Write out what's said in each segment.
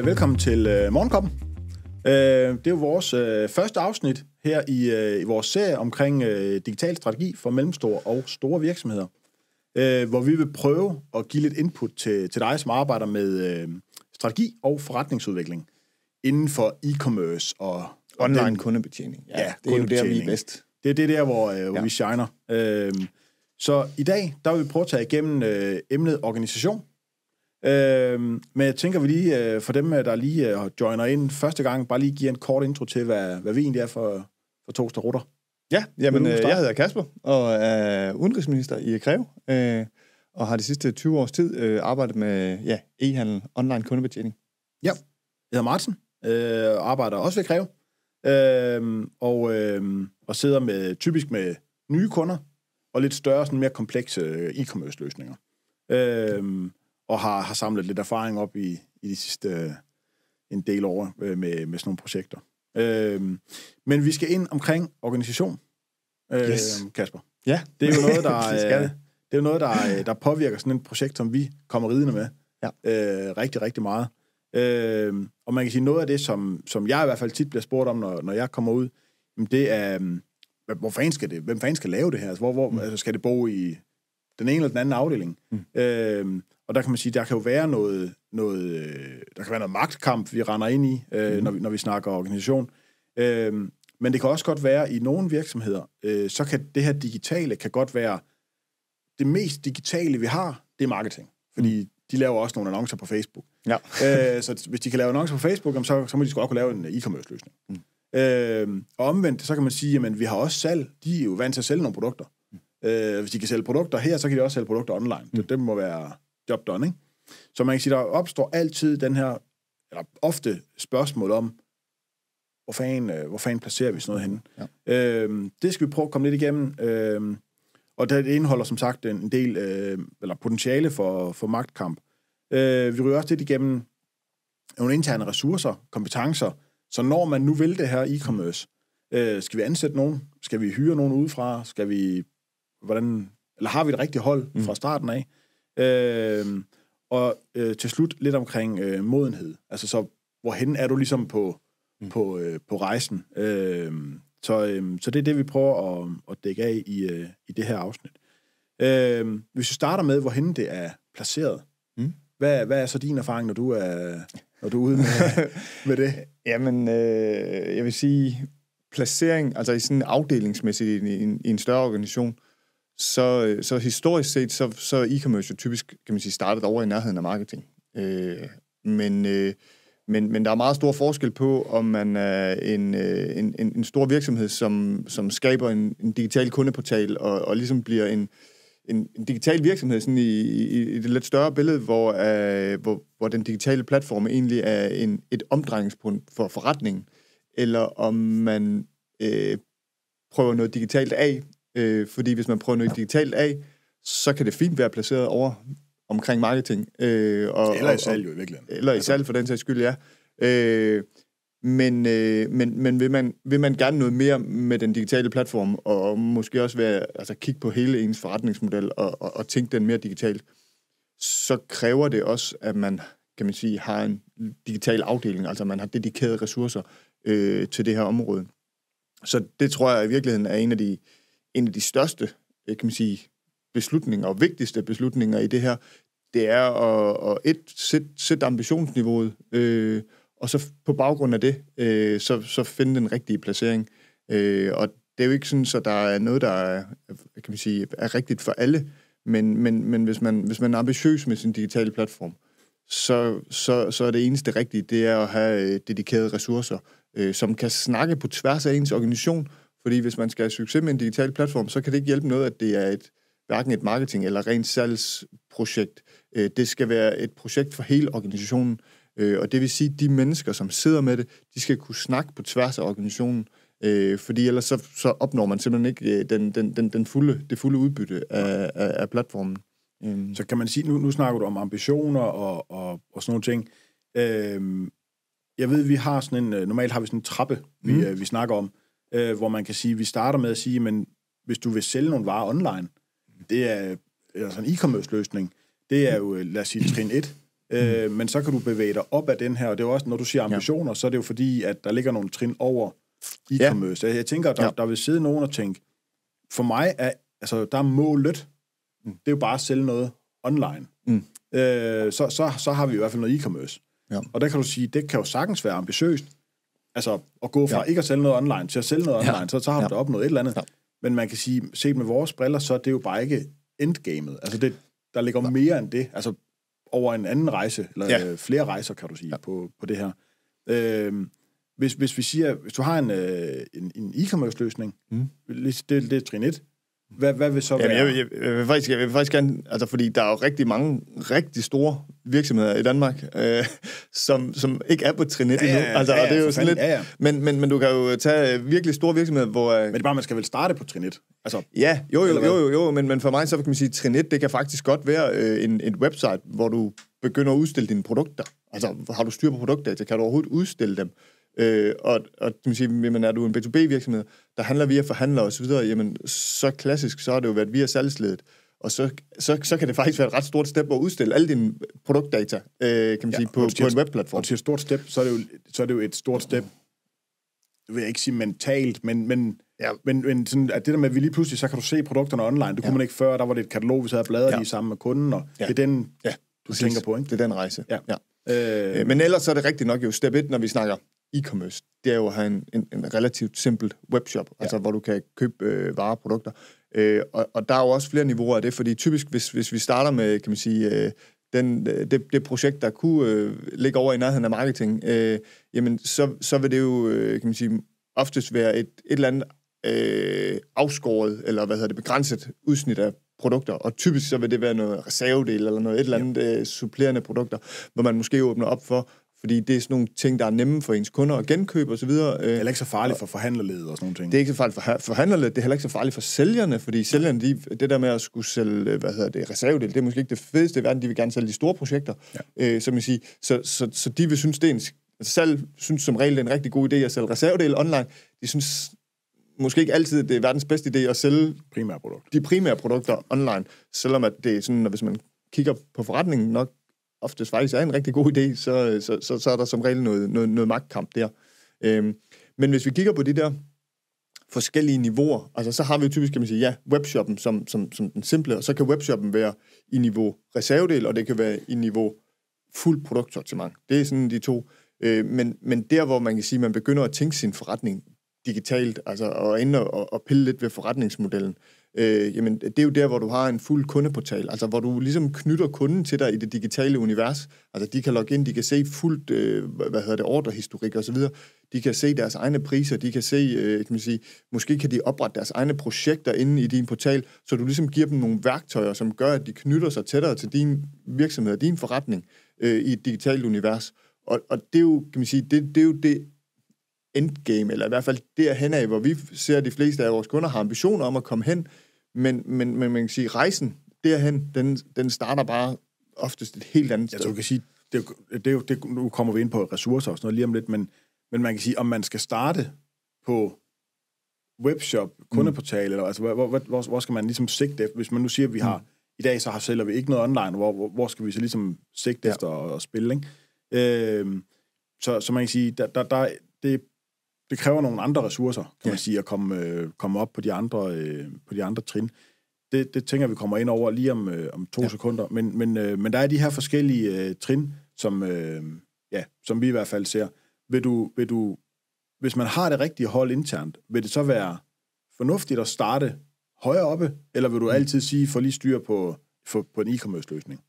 velkommen til Morgenkoppen. Det er jo vores første afsnit her i vores serie omkring digital strategi for mellemstore og store virksomheder, hvor vi vil prøve at give lidt input til dig, som arbejder med strategi og forretningsudvikling inden for e-commerce og online kundebetjening. Ja, det er jo der, vi er bedst. Det er der, hvor vi shiner. Så i dag, der vil vi prøve at tage igennem emnet organisation. Men jeg tænker, vi lige for dem, der lige joiner ind første gang, bare lige give en kort intro til, hvad vi egentlig er for to starutter. Ja, jamen, jeg hedder Kasper, og er udenrigsminister i Greve, og har de sidste 20 års tid arbejdet med e-handel, online kundebetjening. Ja, jeg hedder Martin, arbejder også ved Greve, og sidder typisk med nye kunder, og lidt større, sådan mere komplekse e-commerce løsninger. Og har samlet lidt erfaring op i de sidste en del år med sådan nogle projekter. Men vi skal ind omkring organisation, Kasper. Ja, det er jo noget, det er jo noget, der påvirker sådan et projekt, som vi kommer ridende med rigtig, rigtig meget. Og man kan sige, noget af det, som jeg i hvert fald tit bliver spurgt om, når jeg kommer ud, det er, hvem fanden skal lave det her? Altså, altså, skal det bo i den ene eller den anden afdeling? Og der kan man sige, der kan jo være noget der kan være noget magtkamp, vi render ind i, når vi snakker organisation. Men det kan også godt være, i nogle virksomheder, så kan det her digitale kan godt være det mest digitale, vi har, det er marketing. Fordi de laver også nogle annoncer på Facebook. Ja. Så hvis de kan lave annoncer på Facebook, så må de sgu også kunne lave en e-commerce-løsning. Og omvendt, så kan man sige, at vi har også salg. De er jo vant til at sælge nogle produkter. Hvis de kan sælge produkter her, så kan de også sælge produkter online. Det må være job done, ikke? Så man kan sige, der opstår altid den her, eller ofte spørgsmål om, hvor fanden placerer vi sådan noget henne? Ja. Det skal vi prøve at komme lidt igennem. Og det indeholder som sagt en del, eller potentiale for magtkamp. Vi ryger også lidt igennem nogle interne ressourcer, kompetencer, så når man nu vil det her e-commerce, skal vi ansætte nogen? Skal vi hyre nogen udefra? Eller har vi et rigtigt hold fra starten af? Og til slut lidt omkring modenhed. Altså så, hvorhen er du ligesom på rejsen? Så det er det, vi prøver at dække af i det her afsnit. Hvis vi starter med, hvorhen det er placeret, hvad er så din erfaring, når du er ude med det? Jamen, jeg vil sige, placering, altså i sådan afdelingsmæssigt i en større organisation, så historisk set, så er e-commerce jo typisk, kan man sige, startet over i nærheden af marketing. Men der er meget stor forskel på, om man er en stor virksomhed, som skaber en digital kundeportal, og ligesom bliver en digital virksomhed sådan i det lidt større billede, hvor den digitale platform egentlig er et omdrejningspunkt for forretningen, eller om man prøver noget digitalt af, fordi hvis man prøver noget digitalt af, så kan det fint være placeret over omkring marketing. Eller i salg jo i virkeligheden. Eller i salg for den sags skyld, ja. Men vil man gerne noget mere med den digitale platform, og måske også kigge på hele ens forretningsmodel og tænke den mere digitalt, så kræver det også, at man, kan man sige, har en digital afdeling, altså man har dedikerede ressourcer til det her område. Så det tror jeg i virkeligheden er en af de største, kan man sige, beslutninger og vigtigste beslutninger i det her. Det er at sætte ambitionsniveauet, og så på baggrund af det, så finde den rigtige placering. Og det er jo ikke sådan, så der er noget, der er, kan man sige, er rigtigt for alle, men hvis man er ambitiøs med sin digitale platform, så er det eneste rigtige, det er at have dedikerede ressourcer, som kan snakke på tværs af ens organisation, fordi hvis man skal have succes med en digital platform, så kan det ikke hjælpe noget, at det er hverken et marketing- eller rent salgsprojekt. Det skal være et projekt for hele organisationen, og det vil sige, at de mennesker, som sidder med det, de skal kunne snakke på tværs af organisationen, fordi ellers så opnår man simpelthen ikke det fulde udbytte af platformen. Så kan man sige, nu snakker du om ambitioner og sådan nogle ting. Jeg ved, vi har normalt har vi sådan en trappe, vi snakker om, hvor man kan sige, vi starter med at sige, men hvis du vil sælge nogle varer online, det er altså en e-commerce løsning, det er jo, lad os sige, trin 1. Men så kan du bevæge dig op af den her, og det er også, når du siger ambitioner, så er det jo fordi, at der ligger nogle trin over e-commerce. Jeg tænker, der vil sidde nogen og tænke, for mig er, altså, der er målet, det er jo bare at sælge noget online. Så har vi i hvert fald noget e-commerce. Ja. Og der kan du sige, det kan jo sagtens være ambitiøst, altså at gå fra ikke at sælge noget online til at sælge noget online, så har du da opnået et eller andet. Ja. Men man kan sige, set med vores briller, så er det jo bare ikke endgamet. Altså der ligger mere end det, altså over en anden rejse, eller flere rejser, kan du sige, på det her. Hvis vi siger, hvis du har en e-commerce-løsning, det er trin 1, hvad vil så være? Jeg vil faktisk gerne, altså fordi der er jo rigtig mange rigtig store virksomheder i Danmark, som ikke er på trin 1 endnu. Altså, og det er jo sådan lidt, men du kan jo tage virkelig store virksomheder, hvor... Men det er bare, man skal vel starte på trin 1? Altså, jo, men for mig så kan man sige, trin 1, det kan faktisk godt være et website, hvor du begynder at udstille dine produkter. Altså, har du styr på produktdata, kan du overhovedet udstille dem? Og man siger, jamen, er du en B2B-virksomhed, der handler via forhandlere osv., jamen, så klassisk, så har det jo været via salgsledet. Og så kan det faktisk være et ret stort step at udstille alle dine produktdata, kan man sige, på en webplatform. Og til et stort step, så er det jo et stort step, det vil jeg ikke sige mentalt, men sådan, at det der med, at vi lige pludselig, så kan du se produkterne online. Det kunne man ikke før, der var det et katalog, vi så havde bladret i sammen med kunden, og det er den, du tænker på, ikke? Det er den rejse, men ellers så er det rigtigt nok jo step 1, når vi snakker e-commerce, det er jo at have en relativt simpel webshop, altså hvor du kan købe varer og produkter. Og der er jo også flere niveauer af det, fordi typisk, hvis vi starter med, kan man sige, det projekt, der kunne ligge over i nærheden af marketing, jamen så vil det jo, kan man sige, oftest være et eller andet afskåret, eller begrænset udsnit af produkter, og typisk så vil det være noget reservedel, eller noget et eller andet supplerende produkter, hvor man måske åbner op for, fordi det er sådan nogle ting, der er nemme for ens kunder at genkøbe og så videre. Det er heller ikke så farligt for forhandlerledet og sådan nogle ting. Det er ikke så farligt for forhandlerledet, det er heller ikke så farligt for sælgerne, fordi sælgerne, det der med at skulle sælge, reservedel, det er måske ikke det fedeste i verden, de vil gerne sælge de store projekter, som jeg siger. Så de vil synes, det er salg synes som regel, det er en rigtig god idé at sælge reservedel online. De synes måske ikke altid, det er verdens bedste idé at sælge de primære produkter online, selvom at det er sådan, at hvis man kigger på forretningen nok, oftest faktisk er en rigtig god idé, så er der som regel noget magtkamp der. Men hvis vi kigger på de der forskellige niveauer, altså så har vi jo typisk, kan man sige, webshoppen som den simple, og så kan webshoppen være i niveau reservedel, og det kan være i niveau fuld produktsortiment. Det er sådan de to. Men der, hvor man kan sige, man begynder at tænke sin forretning digitalt, altså og ind og pille lidt ved forretningsmodellen, jamen det er jo der, hvor du har en fuld kundeportal, altså hvor du ligesom knytter kunden til dig i det digitale univers. Altså de kan logge ind, de kan se fuldt, ordrehistorik og så videre. De kan se deres egne priser, de kan se, kan man sige, måske kan de oprette deres egne projekter inde i din portal, så du ligesom giver dem nogle værktøjer, som gør, at de knytter sig tættere til din virksomhed, din forretning i et digitalt univers. Og det er jo, kan man sige, det er jo det endgame, eller i hvert fald derhen af, hvor vi ser, at de fleste af vores kunder har ambitioner om at komme hen, men man kan sige, rejsen derhen, den starter bare oftest et helt andet sted. Jeg tror, du kan sige, det, nu kommer vi ind på ressourcer og sådan noget lige om lidt, men man kan sige, om man skal starte på webshop, kundeportal, eller altså, hvor skal man ligesom sigte efter? Hvis man nu siger, at vi har, i dag så sælger vi ikke noget online, hvor skal vi så ligesom sigte efter at spille, ikke? Så man kan sige, det kræver nogle andre ressourcer, kan man sige, at komme op på de andre trin. Det tænker vi kommer ind over lige om 2 sekunder. Men der er de her forskellige trin, som vi i hvert fald ser. Vil du, hvis man har det rigtige hold internt, vil det så være fornuftigt at starte højere oppe, eller vil du altid sige, få lige styr på en e-commerce løsning?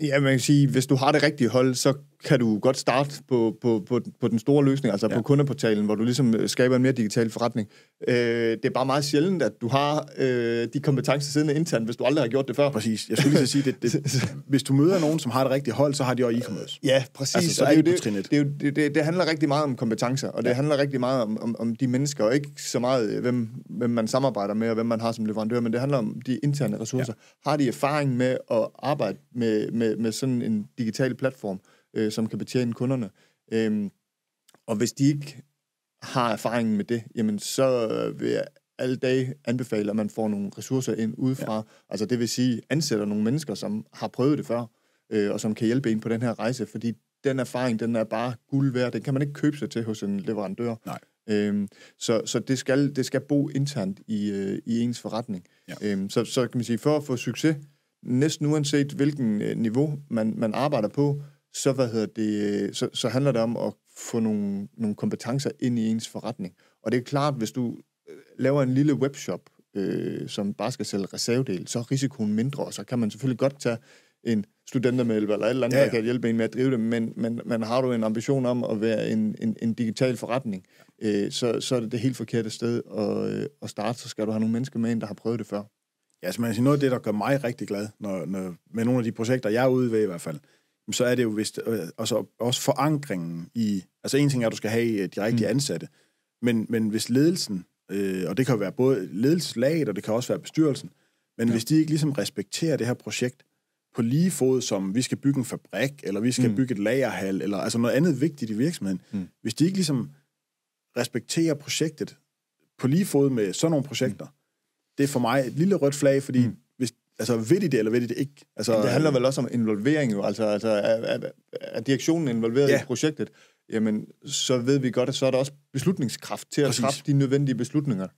Ja, man kan sige, hvis du har det rigtige hold, så kan du godt starte på den store løsning, altså på kundeportalen, hvor du ligesom skaber en mere digital forretning. Det er bare meget sjældent, at du har de kompetencer siddende internt, hvis du aldrig har gjort det før. Præcis. Jeg skulle lige sige, hvis du møder nogen, som har det rigtige hold, så har de også e-commerce. Ja, præcis. Altså, så det handler rigtig meget om kompetencer, og det handler rigtig meget om de mennesker, og ikke så meget, hvem man samarbejder med, og hvem man har som leverandør, men det handler om de interne ressourcer. Ja. Har de erfaring med at arbejde med sådan en digital platform, som kan betjene kunderne. Og hvis de ikke har erfaringen med det, jamen så vil jeg alle dage anbefale, at man får nogle ressourcer ind udefra. Ja. Altså det vil sige, ansætter nogle mennesker, som har prøvet det før. og som kan hjælpe en på den her rejse, fordi den erfaring, den er bare guld værd. Den kan man ikke købe sig til hos en leverandør. Nej. Så det skal bo internt i ens forretning. Ja. Så kan man sige, for at få succes, næsten uanset hvilken niveau man arbejder på, så handler det om at få nogle kompetencer ind i ens forretning. Og det er klart, hvis du laver en lille webshop, som bare skal sælge reservedel, så er risikoen mindre, og så kan man selvfølgelig godt tage en studentermedhjælper eller et eller andet, der kan hjælpe en med at drive det, men har du en ambition om at være en digital forretning, så er det helt forkerte sted at starte, så skal du have nogle mennesker med ind, der har prøvet det før. Ja, altså man kan sige, noget af det, der gør mig rigtig glad, når med nogle af de projekter, jeg er ude ved i hvert fald, så er det jo også forankringen i, altså en ting er, at du skal have de rigtige ansatte, men hvis ledelsen, og det kan jo være både ledelseslaget, og det kan også være bestyrelsen, men hvis de ikke ligesom respekterer det her projekt på lige fod, som vi skal bygge en fabrik, eller vi skal bygge et lagerhal, eller altså noget andet vigtigt i virksomheden, hvis de ikke ligesom respekterer projektet på lige fod med sådan nogle projekter, det er for mig et lille rødt flag, fordi ved de det, eller ved de det ikke? Altså, det handler vel også om involvering, jo. Altså er direktionen involveret i projektet, jamen, så ved vi godt, at så er der også beslutningskraft til at træffe de nødvendige beslutninger.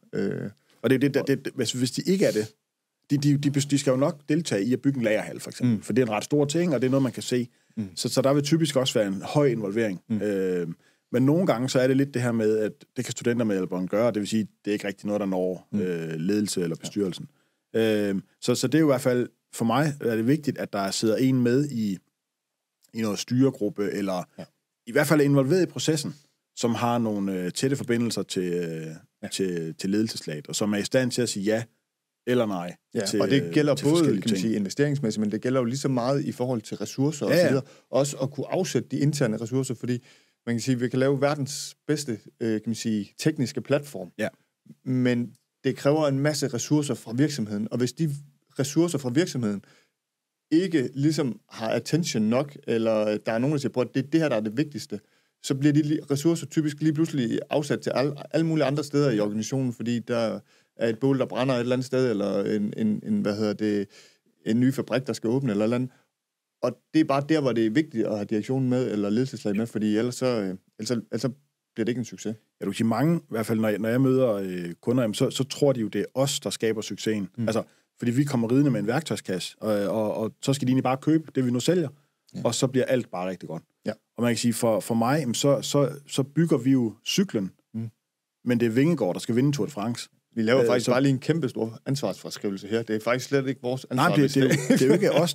Og det hvis de ikke er det, de skal jo nok deltage i at bygge en lagerhal, for eksempel, for det er en ret stor ting, og det er noget, man kan se. Så der vil typisk også være en høj involvering. Men nogle gange, så er det lidt det her med, at det kan studentermedhjælperen gøre, det vil sige, det er ikke rigtig noget, der når ledelse eller bestyrelsen. Så det er jo i hvert fald, for mig er det vigtigt, at der sidder en med i noget styregruppe, eller i hvert fald er involveret i processen, som har nogle tætte forbindelser til ledelseslaget, og som er i stand til at sige ja eller nej. Ja, og det gælder både, kan man sige, investeringsmæssigt, men det gælder jo lige så meget i forhold til ressourcer og så videre. Også at kunne afsætte de interne ressourcer, fordi man kan sige, at vi kan lave verdens bedste, kan man sige, tekniske platform. Ja. Men det kræver en masse ressourcer fra virksomheden, og hvis de ressourcer fra virksomheden ikke ligesom har attention nok, eller der er nogen, der siger, at det er det her, der er det vigtigste, så bliver de ressourcer typisk lige pludselig afsat til alle mulige andre steder i organisationen, fordi der er et bål, der brænder et eller andet sted, eller en ny fabrik, der skal åbne, eller andet. Og det er bare der, hvor det er vigtigt at have direktionen med, eller ledelseslag med, fordi ellers bliver det ikke en succes. Ja, du kan sige mange, i hvert fald når jeg møder kunder, så tror de jo, det er os, der skaber succesen. Altså, fordi vi kommer ridende med en værktøjskasse, og så skal de egentlig bare købe det, vi nu sælger, og så bliver alt bare rigtig godt. Ja. Og man kan sige, for mig, så bygger vi jo cyklen, men det er Vingegaard, der skal vinde Tour de France. Vi laver faktisk bare lige en kæmpe stor ansvarsfraskrivelse her. Det er faktisk slet ikke vores ansvar. Nej, det er jo ikke os,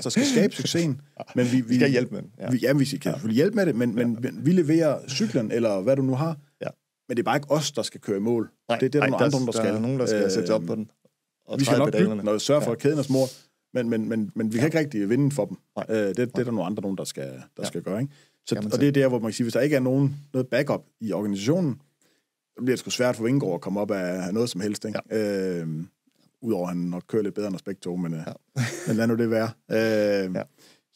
der skal skabe succesen. Men vi skal hjælpe med den. Ja. Vi skal hjælpe med det, men vi leverer cyklen, eller hvad du nu har. Ja. Men det er bare ikke os, der skal køre i mål. Nej, det er der nogle andre, der skal. Der er nogen, der skal sætte op på den. Vi skal nok bygge den og sørge for, at kæden er små. Men vi kan ikke rigtig vinde for dem. Det er der nogle andre, der skal gøre. Ikke? Og det er der, hvor man kan sige, hvis der ikke er noget backup i organisationen, så bliver det sgu svært for Vingegaard at komme op af noget som helst. Ikke? Ja. Udover at han nok kører lidt bedre end Aspekto, men lad nu det være.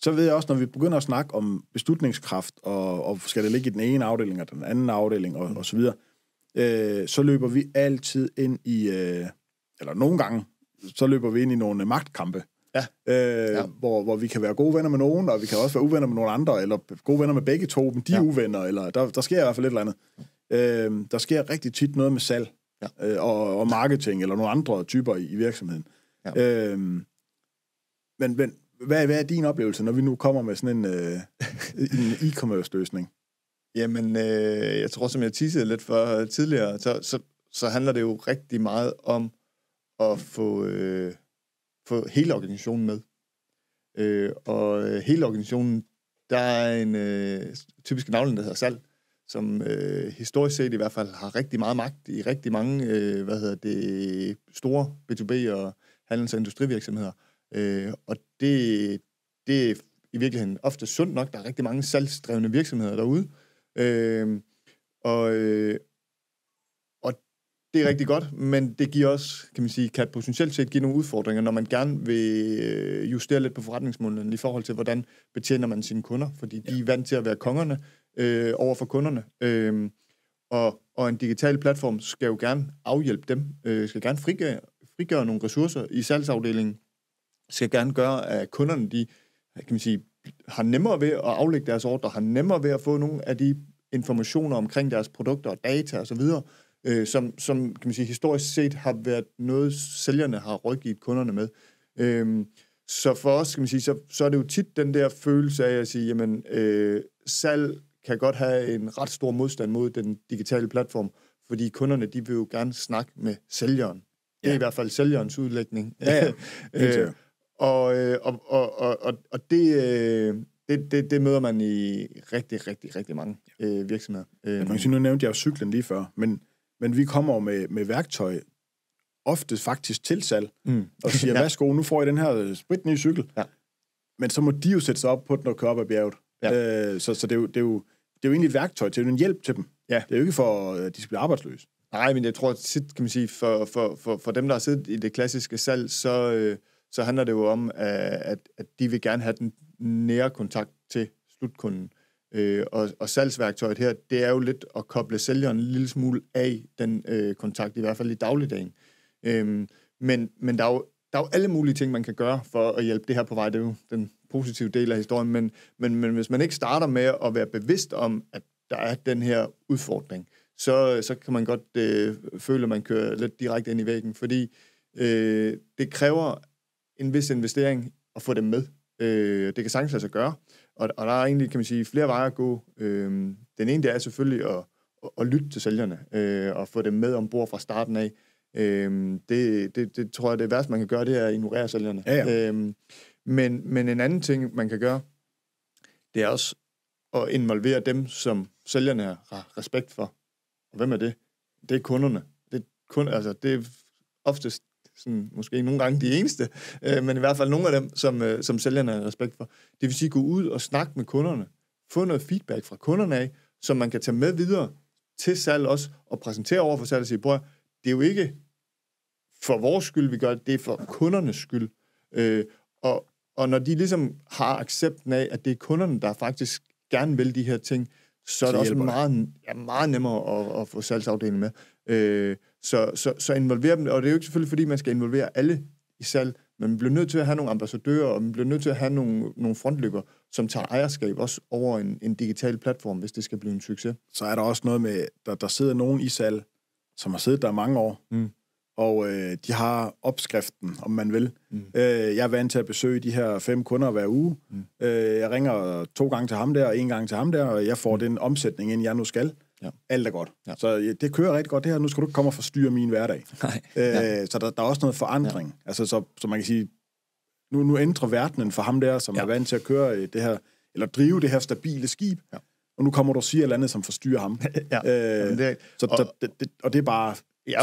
Så ved jeg også, når vi begynder at snakke om beslutningskraft, og skal det ligge i den ene afdeling og den anden afdeling, og så videre, så løber vi altid ind i, eller nogle gange, så løber vi ind i nogle magtkampe. Hvor vi kan være gode venner med nogen, og vi kan også være uvenner med nogle andre, eller gode venner med begge to, men de er uvenner, eller der sker i hvert fald et eller andet. Der sker rigtig tit noget med salg og marketing, eller nogle andre typer i virksomheden. Ja. Men hvad er din oplevelse, når vi nu kommer med sådan en e-commerce-løsning? Jamen, jeg tror, som jeg teasede lidt for tidligere, så handler det jo rigtig meget om at få hele organisationen med. Og hele organisationen, der er en typisk afdeling, der hedder salg, som historisk set i hvert fald har rigtig meget magt i rigtig mange store B2B og handels- og industrivirksomheder. Og det er i virkeligheden ofte sundt nok. Der er rigtig mange salgsdrevne virksomheder derude. Og det er rigtig godt, men det giver også, kan man sige, kan potentielt set give nogle udfordringer, når man gerne vil justere lidt på forretningsmålene i forhold til, hvordan betjener man sine kunder, fordi de er vant til at være kongerne over for kunderne. Og en digital platform skal jo gerne afhjælpe dem, skal gerne frigøre nogle ressourcer i salgsafdelingen, skal gerne gøre, at kunderne de kan man sige, har nemmere ved at aflægge deres ordre, har nemmere ved at få nogle af de informationer omkring deres produkter og data osv., som kan man sige, historisk set har været noget, sælgerne har rådgivet kunderne med. Så for os, kan man sige, så er det jo tit den der følelse af at sige, jamen, salg kan godt have en ret stor modstand mod den digitale platform, fordi kunderne, de vil jo gerne snakke med sælgeren. Det er i hvert fald sælgerens udlægning. Og det møder man i rigtig, rigtig, rigtig mange virksomheder. Man kan sige, nu nævnte jeg jo cyklen lige før, men vi kommer med værktøj, ofte faktisk til salg, og siger, værsgo, nu får I den her spritnye cykel. Ja. Men så må de jo sætte sig op på den og køre op ad bjerget. Ja. Så det er jo egentlig et værktøj til, en hjælp til dem. Ja. Det er jo ikke for, at de skal blive arbejdsløse. Nej, men jeg tror, at kan man sige, for dem, der har siddet i det klassiske salg, så handler det jo om, at de vil gerne have den nære kontakt til slutkunden. Og salgsværktøjet her, det er jo lidt at koble sælgeren en lille smule af den kontakt, i hvert fald i dagligdagen. Men der er jo alle mulige ting, man kan gøre for at hjælpe det her på vej. Det er jo den positive del af historien. Men hvis man ikke starter med at være bevidst om, at der er den her udfordring, så kan man godt føle, at man kører lidt direkte ind i væggen, fordi det kræver en vis investering at få dem med. Det kan sagtens lade sig gøre, og der er egentlig, kan man sige, flere veje at gå. Den ene, det er selvfølgelig at lytte til sælgerne, og få dem med ombord fra starten af. Det tror jeg, det værste, man kan gøre, det er at ignorere sælgerne. Ja. Men en anden ting, man kan gøre, det er også at involvere dem, som sælgerne har respekt for. Og hvem er det? Det er kunderne. Det er oftest sådan, måske nogle gange de eneste, men i hvert fald nogle af dem, som sælgerne har respekt for. Det vil sige, gå ud og snakke med kunderne, få noget feedback fra kunderne af, som man kan tage med videre til salg også, og præsentere over for salg og sige, bror, det er jo ikke for vores skyld, vi gør det, det er for kundernes skyld. Og når de ligesom har accepten af, at det er kunderne, der faktisk gerne vil de her ting, så er det også meget nemmere at få salgsafdelingen med. Så involvere dem, og det er jo ikke selvfølgelig, fordi man skal involvere alle i salg, men man bliver nødt til at have nogle ambassadører, og man bliver nødt til at have nogle frontløber, som tager ejerskab også over en digital platform, hvis det skal blive en succes. Så er der også noget med, der sidder nogen i salg, som har siddet der mange år, og de har opskriften, om man vil. Jeg er vant til at besøge de her 5 kunder hver uge. Jeg ringer 2 gange til ham der, og 1 gang til ham der, og jeg får den omsætning ind, jeg nu skal. Ja. Alt er godt. Ja. Så det kører rigtig godt det her. Nu skal du ikke komme og forstyrre min hverdag. Så der er også noget forandring. Ja. Altså, så man kan sige, nu ændrer verdenen for ham der, som er vant til at køre det her, eller drive det her stabile skib, og nu kommer du og siger et eller andet, som forstyrrer ham. Og det er bare,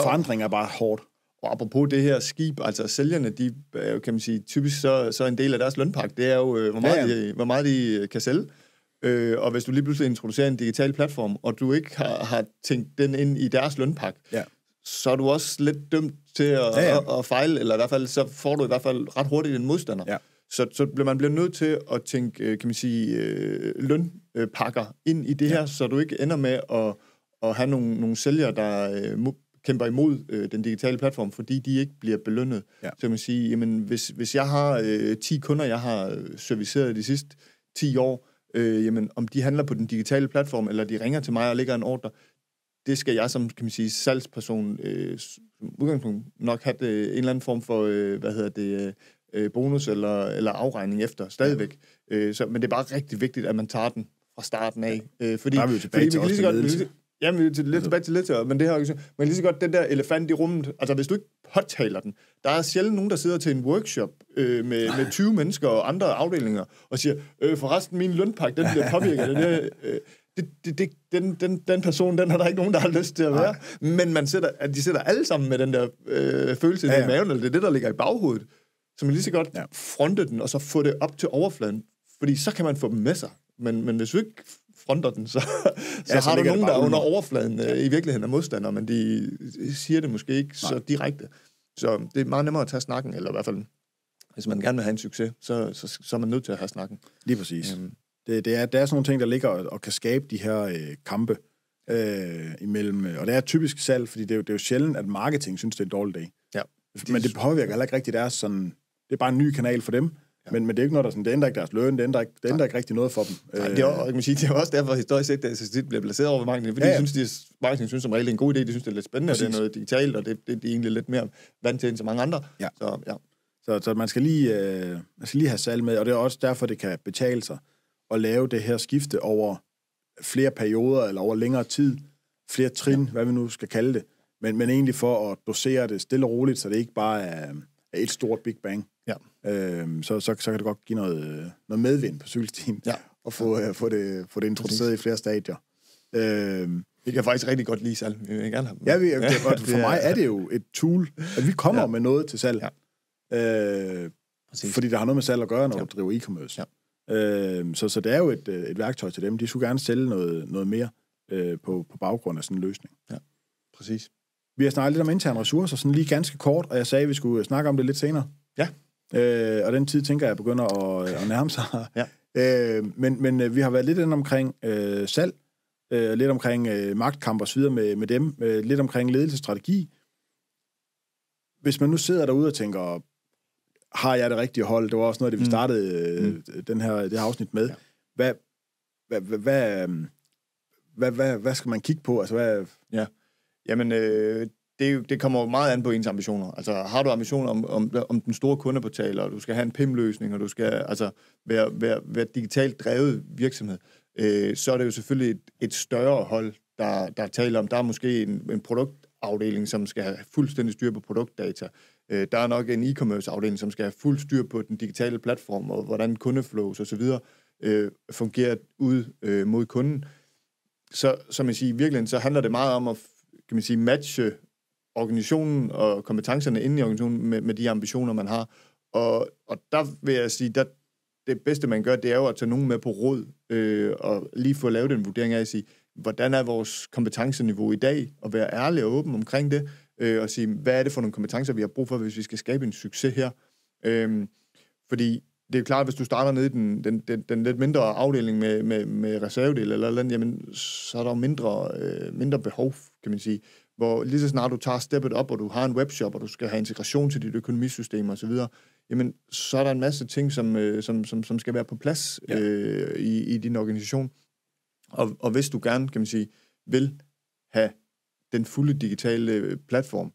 forandring er bare hårdt. Og apropos det her skib, altså sælgerne, de kan man sige, typisk så en del af deres lønpakke, det er jo, hvor meget de kan sælge. Og hvis du lige pludselig introducerer en digital platform, og du ikke har tænkt den ind i deres lønpakke, så er du også lidt dømt til at fejle, eller i hvert fald, så får du i hvert fald ret hurtigt en modstander. Ja. Så man bliver nødt til at tænke, kan man sige, lønpakker ind i det her, så du ikke ender med at have nogle sælgere, der kæmper imod den digitale platform, fordi de ikke bliver belønnet. Ja. Så man sige, jamen, hvis jeg har 10 kunder, jeg har serviceret de sidste 10 år, jamen, om de handler på den digitale platform, eller de ringer til mig og lægger en ordre, det skal jeg som, kan man sige, salgsperson udgangspunkt nok have en eller anden form for, bonus eller afregning efter, stadigvæk. Men det er bare rigtig vigtigt, at man tager den fra starten af. Fordi vi kan lige så godt... Jamen, vi er lidt tilbage til lidt, men det her, men lige så godt den der elefant i rummet, altså hvis du ikke påtaler den, der er sjældent nogen, der sidder til en workshop med 20 mennesker og andre afdelinger, og siger, forresten, min lønpakke, den bliver påvirket. Den person, den har der ikke nogen, der har lyst til at være. Men de sidder alle sammen med den der følelse i maven, eller det er det, der ligger i baghovedet. Så man lige så godt fronte den, og så få det op til overfladen, fordi så kan man få dem med sig. Men hvis du ikke fronter den, så har du nogen, der er under overfladen i virkeligheden af modstandere, men de siger det måske ikke så direkte. Så det er meget nemmere at tage snakken, eller i hvert fald, hvis man gerne vil have en succes, så er man nødt til at have snakken. Lige præcis. Det er sådan nogle ting, der ligger og kan skabe de her kampe imellem, og det er typisk salg, fordi det er jo sjældent, at marketing synes, det er en dårlig dag. Ja. Men det påvirker heller ikke rigtigt deres sådan, det er bare en ny kanal for dem. Men det er ikke noget, der sådan, det ændrer ikke deres løn, det ændrer ikke rigtig noget for dem. Nej, det er også derfor, historisk set, at SSD bliver placeret over marketing, fordi marketing synes som regel er en god idé, de synes, det er lidt spændende, og det er noget digitalt, og det er egentlig lidt mere vant til end så mange andre. Ja. Så man skal lige have salg med, og det er også derfor, det kan betale sig at lave det her skifte over flere perioder, eller over længere tid, flere trin, hvad vi nu skal kalde det, men egentlig for at dosere det stille og roligt, så det ikke bare er et stort Big Bang. Ja. Så kan det godt give noget medvind på cykelstien, og få det introduceret i flere stadier. Det kan jeg faktisk rigtig godt lide salg. Vi vil gerne have dem. Ja, for mig er det jo et tool, at vi kommer med noget til salg. Ja. Fordi der har noget med salg at gøre, når du driver e-commerce. Ja. Så det er jo et værktøj til dem. De skulle gerne sælge noget mere på baggrund af sådan en løsning. Ja, præcis. Vi har snakket lidt om interne ressourcer, sådan lige ganske kort, og jeg sagde, at vi skulle snakke om det lidt senere. Ja. Og den tid, tænker jeg, begynder at nærme sig. Ja. Men vi har været lidt inde omkring salg, lidt omkring magtkamp og så videre med dem, lidt omkring ledelsesstrategi. Hvis man nu sidder derude og tænker, har jeg det rigtige hold? Det var også noget, det vi startede det her afsnit med. Ja. Hvad skal man kigge på? Altså, Jamen, det kommer jo meget an på ens ambitioner. Altså, har du ambitioner om den store kundeportal, og du skal have en PIM-løsning, og du skal altså være digitalt drevet virksomhed, så er det jo selvfølgelig et større hold, der taler om. Der er måske en produktafdeling, som skal have fuldstændig styr på produktdata. Der er nok en e-commerce-afdeling, som skal have fuld styr på den digitale platform, og hvordan kundeflows osv. fungerer ud mod kunden. Så som jeg siger, virkelig, så handler det meget om at matche organisationen og kompetencerne inde i organisationen med de ambitioner, man har. Og der vil jeg sige, at det bedste, man gør, det er jo at tage nogen med på råd, og lige få lavet en vurdering af at sige, hvordan er vores kompetenceniveau i dag, og være ærlig og åben omkring det, og sige, hvad er det for nogle kompetencer, vi har brug for, hvis vi skal skabe en succes her. Fordi det er jo klart, at hvis du starter nede i den lidt mindre afdeling med reservedel eller andet, jamen, så er der mindre behov, kan man sige. Hvor lige så snart du tager steppet op, og du har en webshop, og du skal have integration til dit økonomisystem og så videre, jamen, så er der en masse ting, som skal være på plads i din organisation. Og hvis du gerne, kan man sige, vil have den fulde digitale platform,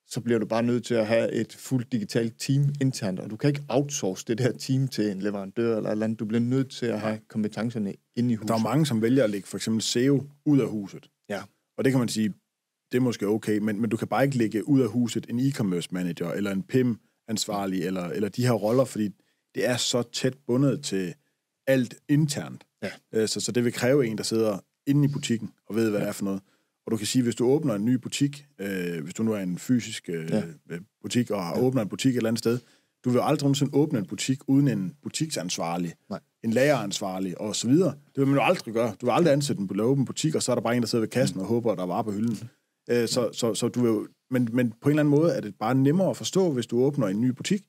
så bliver du bare nødt til at have et fuldt digitalt team internt, og du kan ikke outsource det der team til en leverandør eller andet. Du bliver nødt til at have kompetencerne inde i huset. Der er mange, som vælger at lægge for eksempel SEO ud af huset. Ja. Og det kan man sige, det er måske okay, men du kan bare ikke lægge ud af huset en e-commerce manager, eller en PIM-ansvarlig, eller de her roller, fordi det er så tæt bundet til alt internt. Ja. Så det vil kræve en, der sidder inde i butikken og ved, hvad det er for noget. Og du kan sige, hvis du åbner en ny butik, hvis du nu er en fysisk butik, og åbner en butik et eller andet sted, du vil aldrig nogensinde åbne en butik uden en butiksansvarlig, en lageransvarlig og så videre. Det vil man jo aldrig gøre. Du vil aldrig ansætte en åben butik, og så er der bare en, der sidder ved kassen og håber, at der er varer på hylden. Så du vil jo, men på en eller anden måde er det bare nemmere at forstå, hvis du åbner en ny butik,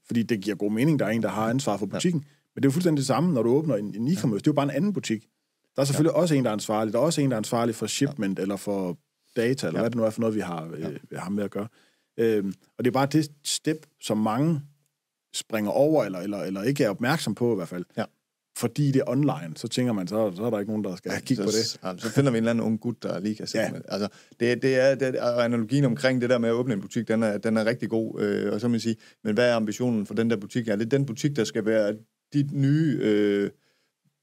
fordi det giver god mening, der er en, der har ansvar for butikken. Men det er jo fuldstændig det samme, når du åbner en e-commerce. Det er jo bare en anden butik. Der er selvfølgelig også en, der er ansvarlig. Der er også en, der er ansvarlig for shipment, eller for data, eller hvad det nu er for noget, vi har med at gøre. Og det er bare det step, som mange springer over, eller ikke er opmærksom på i hvert fald. Ja. Fordi det er online, så tænker man, så er der ikke nogen, der skal kigge på det. Så finder vi en eller anden ung gut, der lige kan se med. Altså, det er analogien omkring det der med at åbne en butik, den er rigtig god. Og så må man sige, men hvad er ambitionen for den der butik? Er det den butik, der skal være dit nye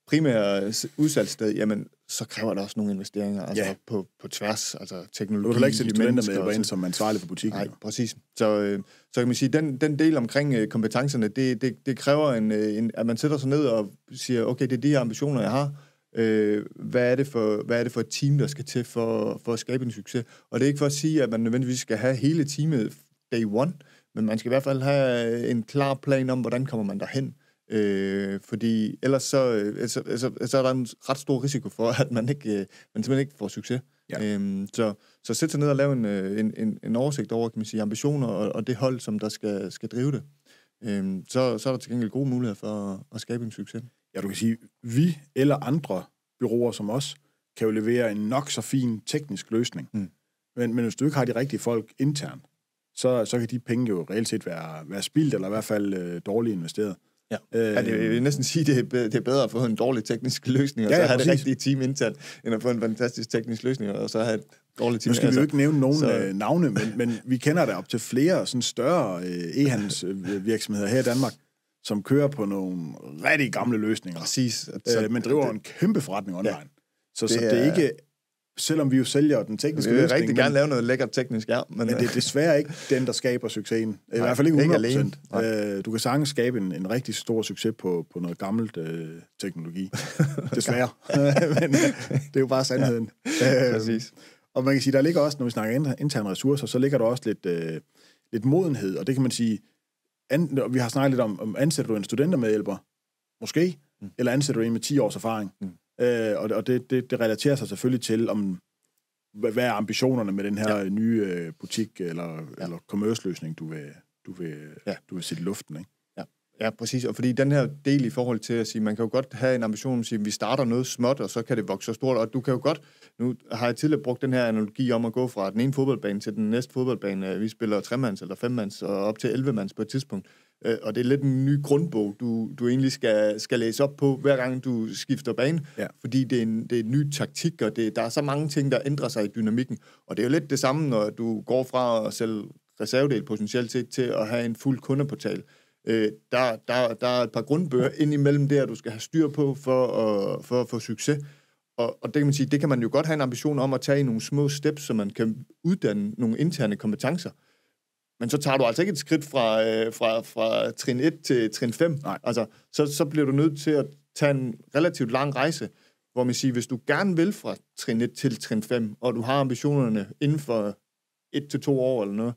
primære udsalgssted? Jamen, så kræver det også nogle investeringer, altså på tværs, altså teknologi. Du vil ikke sætte studenter med ind som ansvarlig for butikken. Nej, præcis. Så kan man sige, den del omkring kompetencerne, det kræver at man sætter sig ned og siger, okay, det er de her ambitioner, jeg har. Hvad er det for et team, der skal til for at skabe en succes? Og det er ikke for at sige, at man nødvendigvis skal have hele teamet day one, men man skal i hvert fald have en klar plan om, hvordan kommer man derhen. Fordi ellers så er der en ret stor risiko for, at man simpelthen ikke får succes. Ja. Så sæt sig ned og lave en oversigt over, kan man sige, ambitioner og det hold, som der skal drive det. Så er der til gengæld gode muligheder for at skabe en succes. Ja, du kan sige, vi eller andre bureauer som os, kan jo levere en nok så fin teknisk løsning. Men hvis du ikke har de rigtige folk internt, så kan de penge jo reelt set være spildt, eller i hvert fald dårligt investeret. Ja. Jeg vil næsten sige, at det er bedre at få en dårlig teknisk løsning, og så have det rigtige team internt, end at få en fantastisk teknisk løsning, og så have et dårligt team. Nu skal vi jo ikke nævne nogen navne, men vi kender der op til flere sådan større e-handelsvirksomheder her i Danmark, som kører på nogle rigtig gamle løsninger. Præcis. Men driver en kæmpe forretning online. Ja. Så det er ikke, selvom vi jo sælger den tekniske løsning... Vi vil rigtig gerne lave noget lækkert teknisk, ja. Men det er desværre ikke den, der skaber succesen. I hvert fald ikke 100%. Du kan sagtens skabe en rigtig stor succes på noget gammelt teknologi. Desværre. Men det er jo bare sandheden. Præcis. Og man kan sige, der ligger også, når vi snakker interne ressourcer, så ligger der også lidt modenhed, og det kan man sige... Vi har snakket lidt om ansætter du en studentermedhjælper? Måske. Eller ansætter du en med 10 års erfaring? Og det relaterer sig selvfølgelig til, hvad er ambitionerne med den her nye butik eller commerce-løsning, du vil sætte i luften, ikke? Ja, præcis. Og fordi den her del i forhold til at sige, man kan jo godt have en ambition om at sige, at vi starter noget småt, og så kan det vokse så stort. Og du kan jo godt, nu har jeg tidligere brugt den her analogi om at gå fra den ene fodboldbane til den næste fodboldbane. Vi spiller 3-mands eller 5-mands og op til 11-mands på et tidspunkt. Og det er lidt en ny grundbog, du egentlig skal læse op på, hver gang du skifter bane. Ja. Fordi det er en ny taktik, og der er så mange ting, der ændrer sig i dynamikken. Og det er jo lidt det samme, når du går fra at sælge reservedel potentielt til at have en fuld kundeportal. Der er et par grundbøger indimellem der, du skal have styr på for at få succes. Og det kan man sige, det kan man jo godt have en ambition om at tage i nogle små steps, så man kan uddanne nogle interne kompetencer. Men så tager du altså ikke et skridt fra trin 1 til trin 5. Nej. Altså, så bliver du nødt til at tage en relativt lang rejse, hvor man siger, hvis du gerne vil fra trin 1 til trin 5, og du har ambitionerne inden for 1 til 2 år eller noget,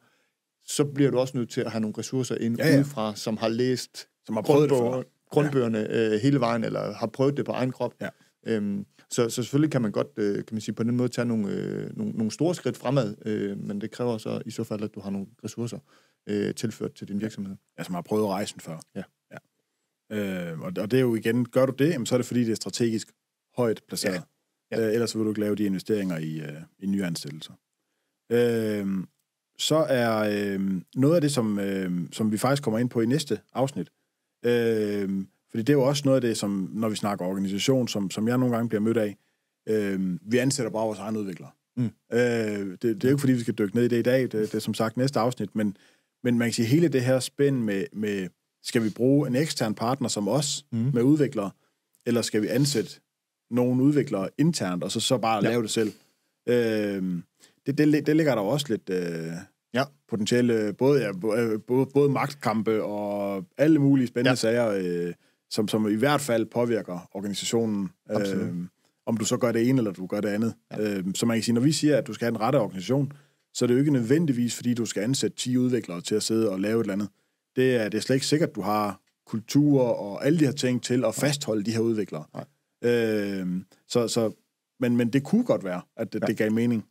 så bliver du også nødt til at have nogle ressourcer ind udefra, som har læst grundbøgerne hele vejen, eller har prøvet det på egen krop. Ja. Så selvfølgelig kan man godt, kan man sige, på den måde tage nogle store skridt fremad, men det kræver så i så fald, at du har nogle ressourcer tilført til din virksomhed. Ja, som har prøvet rejsen før. Ja. Og det er jo igen, gør du det, så er det fordi, det er strategisk højt placeret. Ja. Ellers vil du ikke lave de investeringer i nye ansættelser. Så er noget af det, som vi faktisk kommer ind på i næste afsnit, fordi det er jo også noget af det, som, når vi snakker organisation, som jeg nogle gange bliver mødt af, vi ansætter bare vores egne udviklere. Det er jo ikke, fordi vi skal dykke ned i det i dag, det er som sagt næste afsnit, men man kan sige, hele det her spænd med skal vi bruge en ekstern partner som os med udviklere, eller skal vi ansætte nogle udviklere internt, og så bare lave det selv? Det ligger der også lidt potentielle, både magtkampe og alle mulige spændende sager, som i hvert fald påvirker organisationen. Om du så gør det ene, eller du gør det andet. Ja. Så man kan sige, når vi siger, at du skal have en rette organisation, så er det jo ikke nødvendigvis, fordi du skal ansætte 10 udviklere til at sidde og lave et eller andet. Det er slet ikke sikkert, at du har kultur og alle de her ting til at fastholde de her udviklere. Men det kunne godt være, at det gav mening.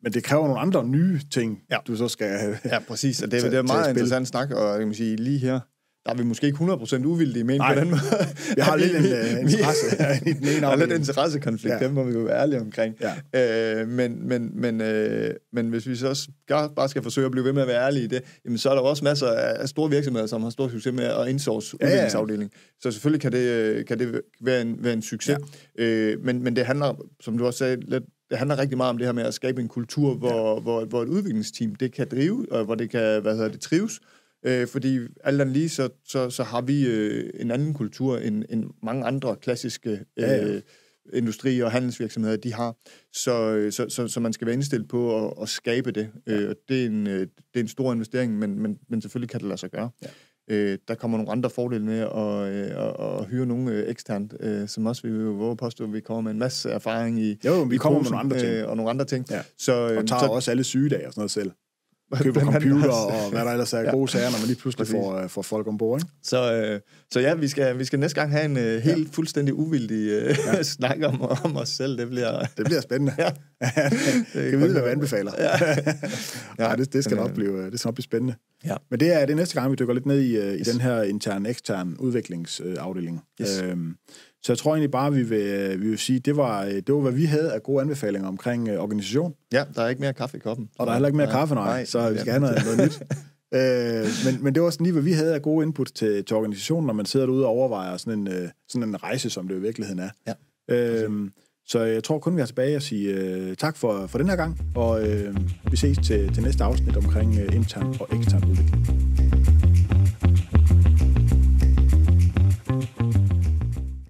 Men det kræver nogle andre nye ting, du så skal have. Ja, præcis. Og det er meget interessant snak, og jeg må sige, lige her, der er vi måske ikke 100% uvildige med på den måde. Vi har lidt en interesse i den ene afdeling. Lidt interessekonflikt, dem må vi jo være ærlige omkring. Ja. Men hvis vi så også bare skal forsøge at blive ved med at være ærlige i det, jamen, så er der også masser af store virksomheder, som har stor succes med at indsource udviklingsafdeling. Så selvfølgelig kan det være en succes. Ja. Men det handler, som du også sagde, det handler rigtig meget om det her med at skabe en kultur, hvor et udviklingsteam det kan drive, og hvor det kan trives. Fordi alt andet lige, så har vi en anden kultur end mange andre klassiske industri- og handelsvirksomheder, de har. Så man skal være indstillet på at skabe det. Det er en stor investering, men selvfølgelig kan det lade sig gøre. Ja. Der kommer nogle andre fordele med at hyre nogle eksternt, som også vi vil våge påstå, at vi kommer med en masse erfaring i. Jo, vi kommer med nogle andre ting. Og nogle andre ting. Ja. Og tager også alle sygedage og sådan noget selv. Køber computer og hvad der ellers er gode sager, når man lige pludselig får folk ombord, ikke? Så ja, vi skal næste gang have en helt fuldstændig uvildig snak om os selv. Det bliver spændende. Ja. Kan vi vide, hvad vi anbefaler? Ja, det skal nok blive spændende. Ja. Men det er næste gang, vi dykker lidt ned i den her intern-ekstern udviklingsafdeling. Yes. Så jeg tror egentlig bare, vi vil sige, det var, hvad vi havde af gode anbefalinger omkring organisation. Ja, der er ikke mere kaffe i koppen. Og der er heller ikke mere kaffe, nej, så vi skal have noget nyt. Men det var sådan lige, hvad vi havde af gode input til organisationen, når man sidder derude og overvejer sådan en rejse, som det i virkeligheden er. Ja. Så jeg tror kun, vi er tilbage og sige tak for den her gang, og vi ses til næste afsnit omkring intern og ekstern udvikling.